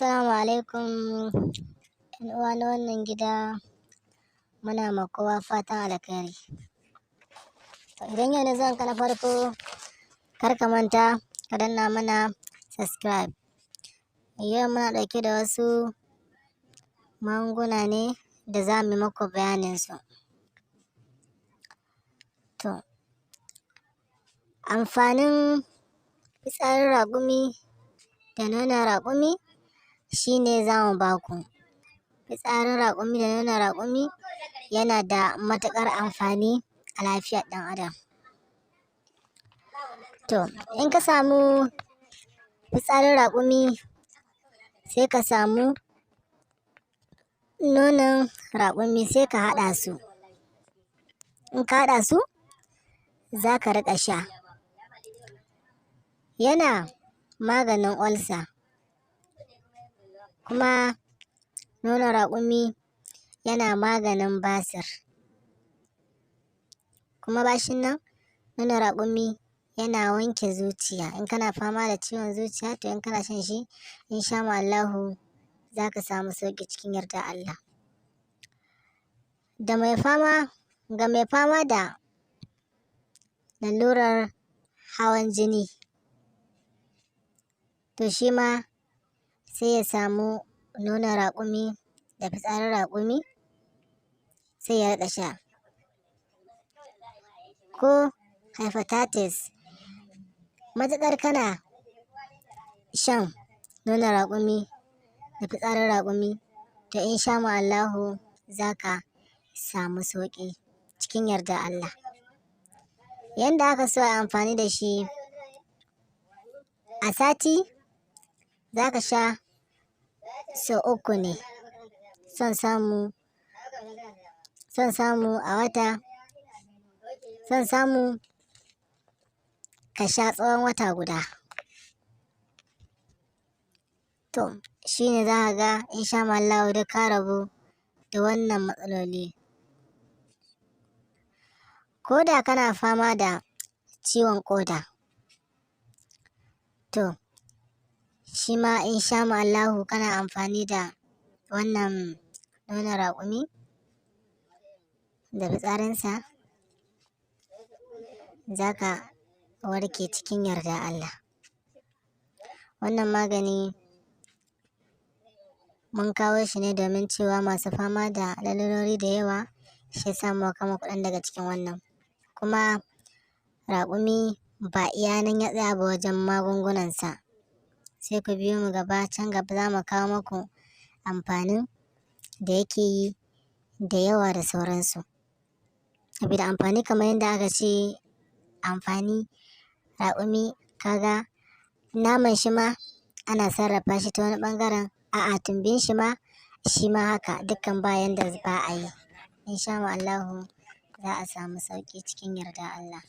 Assalamu alaikum ‘yan uwa na wannan gida, muna ma kowa fatan alkhairi. Idan yau ne zuwanka na farko, kar ka manta ka danna mana subscribe. Yau muna ɗauke da wasu magunguna ne da za mu yi muku bayanin su. To, amfanin fitsarin raƙumi da nonon raƙumi shine za mu ba ku. Fitsarin raƙumi da nonon raƙumi yana da matuƙar amfani a lafiyar ɗan adam. To, in ka samu fitsarin raƙumi sai ka samu nonon raƙumi sai ka haɗa su. In ka haɗa su za ka riƙa sha. Yana maganin ulcer, kuma nonon raƙumi yana maganin basir. Kuma bashin nan, nonon raƙumi yana wanke zuciya. In kana fama da ciwon zuciya, to in kana shan shi, insha Allahu za ka samu sauƙi cikin yardar Allah. Ga mai fama da lalurar hawan jini, to shi ma sai ya samu nonon raƙumi da fitsarin raƙumi sai ya riƙa sha. Ko hepatitis, matuƙar kana shan nonon raƙumi da fitsarin raƙumi, to insha Allahu za ka samu sauƙi cikin yardar Allah. Yanda aka so a yi amfani da shi, a sati za ka sha sau 3 ne. Son samu a wata, son samu ka sha tsawon wata guda. To, shi ne za ka ga insha Allahu duk ka rabu da wannan matsaloli. Ko da kana fama da ciwon ƙoda, to shi ma insha Allahu kana amfani da wannan nonon raƙumi da fitsarinsa, za ka warke cikin yardar Allah. Wannan magani mun kawo shi ne domin cewa masu fama da lalurori da yawa, shi yasa muka kawo muku kaɗan daga cikin wannan. Kuma raƙumi ba iya nan ya tsaya ba wajen magungunansa. Sai ku biyo mu gaba, can gaba za mu kawo muku amfanin da yake yi da yawa da sauransu. Saboda amfani kamar yadda aka ce amfani raƙumi, kaga naman shi ma ana sarrafa shi ta wani ɓangaren, a'a tumbin shi ma haka, dukkan ba yanda ba a yi. Insha Allahu za a samu sauƙi cikin yardar Allah.